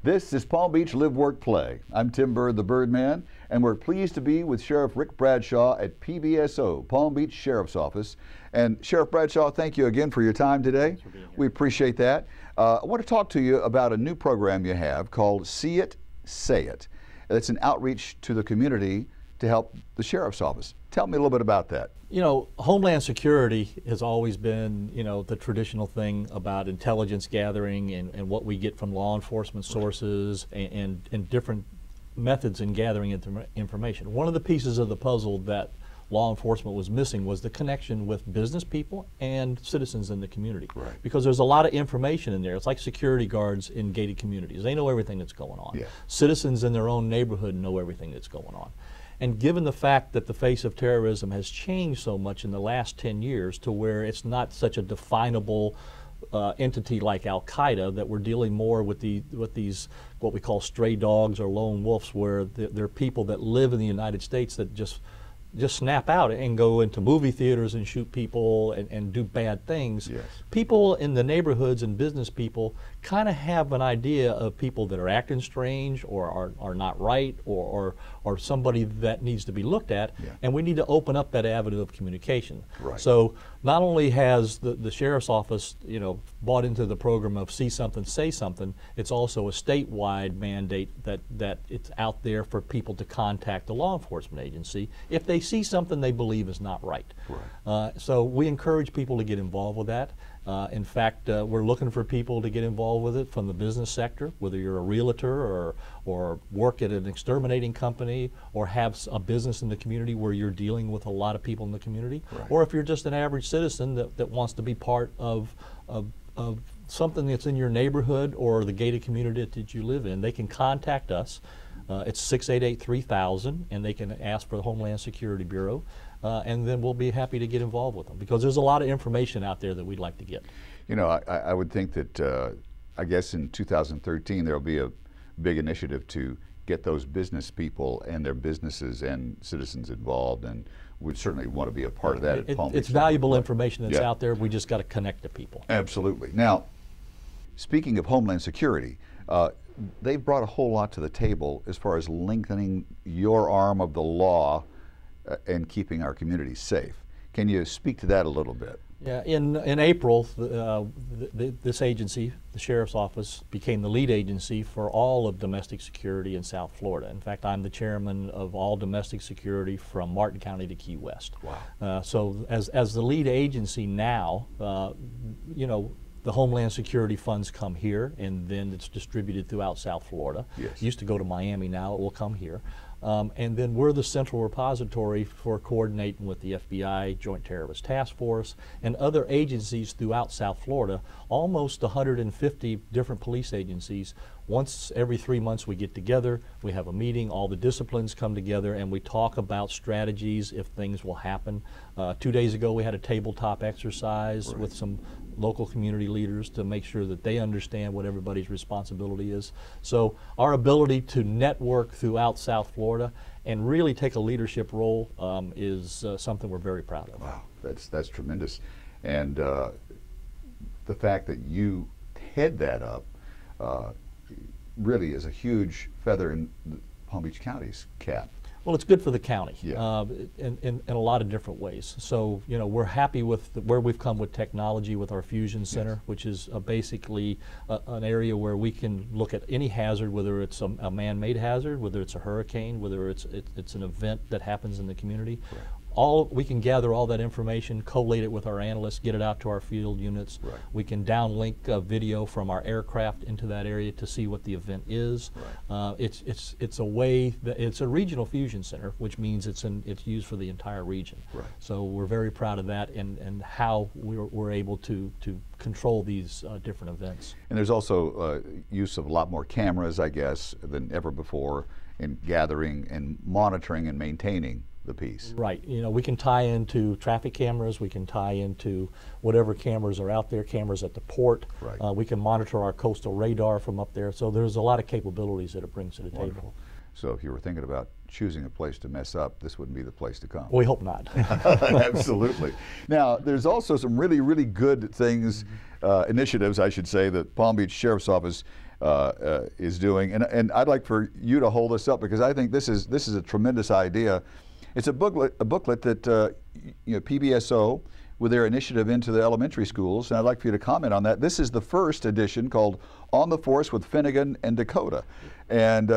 This is Palm Beach Live, Work, Play. I'm Tim Byrd, the Birdman, and we're pleased to be with Sheriff Ric Bradshaw at PBSO, Palm Beach Sheriff's Office. And Sheriff Bradshaw, thank you again for your time today. Thanks for being here. We appreciate that. I want to talk to you about a new program you have called See It, Say It. It's an outreach to the community to help the Sheriff's Office. Tell me a little bit about that. You know, Homeland Security has always been, you know, the traditional thing about intelligence gathering and what we get from law enforcement sources and different methods in gathering information. One of the pieces of the puzzle that law enforcement was missing was the connection with business people and citizens in the community. Right. Because there's a lot of information in there. It's like security guards in gated communities. They know everything that's going on. Yeah. Citizens in their own neighborhood know everything that's going on. And given the fact that the face of terrorism has changed so much in the last 10 years to where it's not such a definable entity like Al-Qaeda, that we're dealing more with these what we call stray dogs or lone wolves, where they're people that live in the United States that just snap out and go into movie theaters and shoot people and do bad things. Yes. People in the neighborhoods and business people kind of have an idea of people that are acting strange or are not right or somebody that needs to be looked at, Yeah. and we need to open up that avenue of communication. Right. So not only has the Sheriff's Office, you know, bought into the program of See Something, Say Something, it's also a statewide mandate that it's out there for people to contact the law enforcement agency if they see something they believe is not right. Right. So we encourage people to get involved with that. In fact, we're looking for people to get involved with it from the business sector, whether you're a realtor or work at an exterminating company or have a business in the community where you're dealing with a lot of people in the community, Right. or if you're just an average citizen that wants to be part of something that's in your neighborhood or the gated community that you live in, they can contact us. It's 688-3000, and they can ask for the Homeland Security Bureau, and then we'll be happy to get involved with them, because there's a lot of information out there that we'd like to get. You know, I would think that, I guess in 2013 there'll be a big initiative to get those business people and their businesses and citizens involved, and we certainly want to be a part of that at Palm Beach. It's valuable information that's Yeah. out there. We just got to connect to people. Absolutely. Now, speaking of Homeland Security, they've brought a whole lot to the table as far as lengthening your arm of the law and keeping our communities safe. Can you speak to that a little bit? Yeah, in April, this agency, the Sheriff's Office, became the lead agency for all of domestic security in South Florida. In fact, I'm the chairman of all domestic security from Martin County to Key West. Wow. So as the lead agency now, you know, the Homeland Security funds come here, and then it's distributed throughout South Florida. Yes. It used to go to Miami, now it will come here. And then we're the central repository for coordinating with the FBI, Joint Terrorist Task Force, and other agencies throughout South Florida, almost 150 different police agencies. Once every 3 months we get together, we have a meeting, all the disciplines come together, and we talk about strategies if things will happen. 2 days ago we had a tabletop exercise with some local community leaders to make sure that they understand what everybody's responsibility is. So our ability to network throughout South Florida and really take a leadership role is something we're very proud of. Wow, that's tremendous. And the fact that you head that up really is a huge feather in Palm Beach County's cap. Well, it's good for the county, Yeah. in a lot of different ways. So, you know, we're happy with where we've come with technology with our Fusion Center, Yes. which is basically an area where we can look at any hazard, whether it's a man-made hazard, whether it's a hurricane, whether it's an event that happens in the community. Right. We can gather all that information, collate it with our analysts, get it out to our field units. Right. We can downlink video from our aircraft into that area to see what the event is. Right. It's a way that it's a regional fusion center, which means it's used for the entire region. Right. So we're very proud of that and how we're able to control these different events. And there's also use of a lot more cameras, I guess, than ever before in gathering and monitoring and maintaining the piece. Right. You know, we can tie into traffic cameras, we can tie into whatever cameras are out there, cameras at the port. Right. We can monitor our coastal radar from up there. So there's a lot of capabilities that it brings to the Wonderful. table. So if you were thinking about choosing a place to mess up, this wouldn't be the place to come. We hope not. Absolutely. Now, there's also some really, really good things, initiatives, I should say, that Palm Beach Sheriff's Office is doing. And I'd like for you to hold this up, because I think this is a tremendous idea. It's a booklet that PBSO, with their initiative into the elementary schools, and I'd like for you to comment on that. This is the first edition, called On the Force with Finnegan and Dakota, and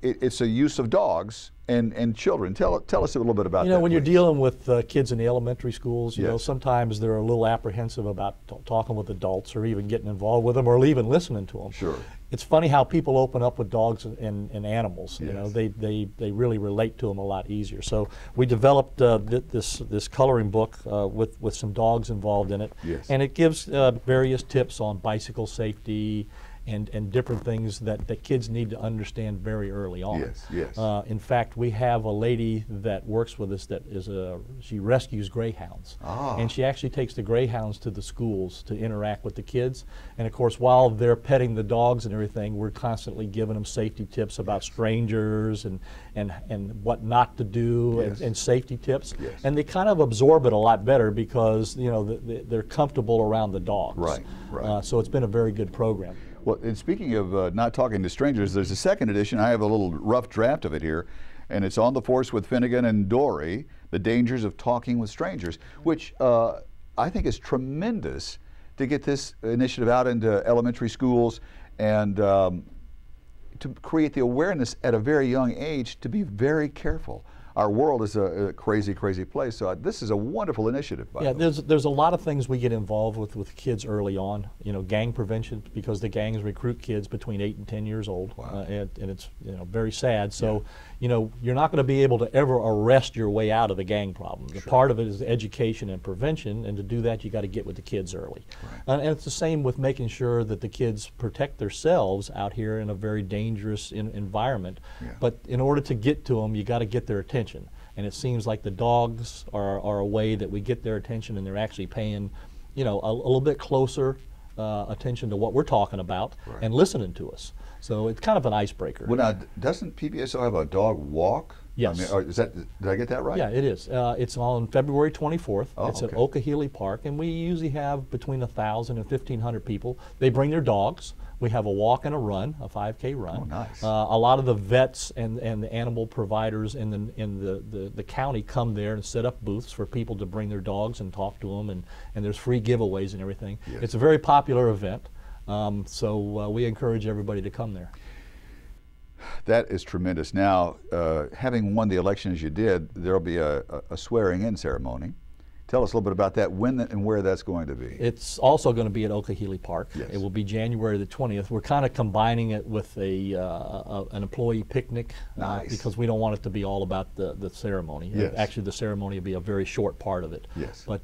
it's a use of dogs and children. Tell us a little bit about that. When you're please. dealing with kids in the elementary schools, you know, Yes. sometimes they're a little apprehensive about talking with adults, or even getting involved with them, or even listening to them. Sure. It's funny how people open up with dogs and animals. You Yes. know, they really relate to them a lot easier. So we developed this coloring book with some dogs involved in it, Yes. and it gives various tips on bicycle safety and different things that kids need to understand very early on. Yes, yes. In fact, we have a lady that works with us that she rescues greyhounds. Ah. And she actually takes the greyhounds to the schools to interact with the kids. And of course, while they're petting the dogs and everything, we're constantly giving them safety tips about strangers and what not to do, Yes. and safety tips. Yes. And they kind of absorb it a lot better, because they're comfortable around the dogs. Right, right. So it's been a very good program. Well, and speaking of not talking to strangers, there's a second edition. I have a little rough draft of it here, and it's On the Force with Finnegan and Dory, The Dangers of Talking with Strangers, which I think is tremendous to get this initiative out into elementary schools, and to create the awareness at a very young age to be very careful. Our world is a crazy, crazy place, so this is a wonderful initiative. By the way. There's a lot of things we get involved with kids early on. You know, gang prevention, because the gangs recruit kids between 8 and 10 years old. Wow. And it's very sad. So you're not going to be able to ever arrest your way out of the gang problem. The part of it is education and prevention, and to do that you got to get with the kids early. Right. And it's the same with making sure that the kids protect themselves out here in a very dangerous environment. Yeah. But in order to get to them, you got to get their attention. And it seems like the dogs are a way that we get their attention, and they're actually paying, a little bit closer attention to what we're talking about, Right. and listening to us. So it's kind of an icebreaker. Well, now, doesn't PBSO have a dog walk? Yes. I mean, did I get that right? Yeah, it is. It's on February 24th. Oh, it's at okay. Okehilly Park, and we usually have between 1,000 and 1,500 people. They bring their dogs. We have a walk and a run, a 5K run. Oh, nice. A lot of the vets and the animal providers in the county come there and set up booths for people to bring their dogs and talk to them, and there's free giveaways and everything. Yes. It's a very popular event, so we encourage everybody to come there. That is tremendous. Now, having won the election as you did, there'll be a swearing-in ceremony. Tell us a little bit about that, when and where that's going to be. It's also going to be at Okehilly Park. Yes. It will be January the 20th. We're kind of combining it with an employee picnic, Nice. because we don't want it to be all about the ceremony. Yes. Actually, the ceremony will be a very short part of it. Yes. But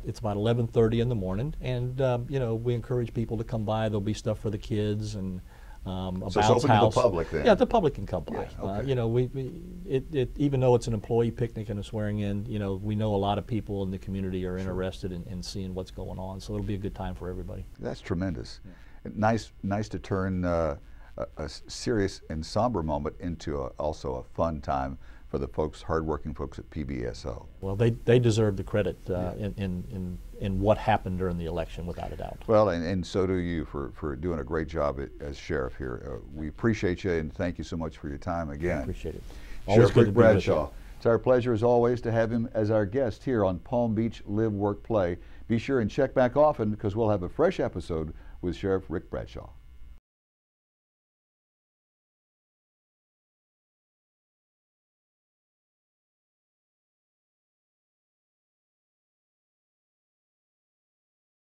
it's about 11:30 in the morning, and we encourage people to come by. There'll be stuff for the kids, and a So it's bounce open to the house. public then? Yeah, the public can come by. Yeah, okay. Even though it's an employee picnic and a swearing in, we know a lot of people in the community are interested in seeing what's going on. So it'll be a good time for everybody. That's tremendous. Nice to turn a serious and somber moment into also a fun time for the hardworking folks at PBSO. Well, they deserve the credit in what happened during the election, without a doubt. Well, and so do you for doing a great job as sheriff here. We appreciate you, and thank you so much for your time again. I appreciate it. Always Sheriff good Ric to be with you. Bradshaw. It's our pleasure, as always, to have him as our guest here on Palm Beach Live, Work, Play. Be sure and check back often, because we'll have a fresh episode with Sheriff Ric Bradshaw.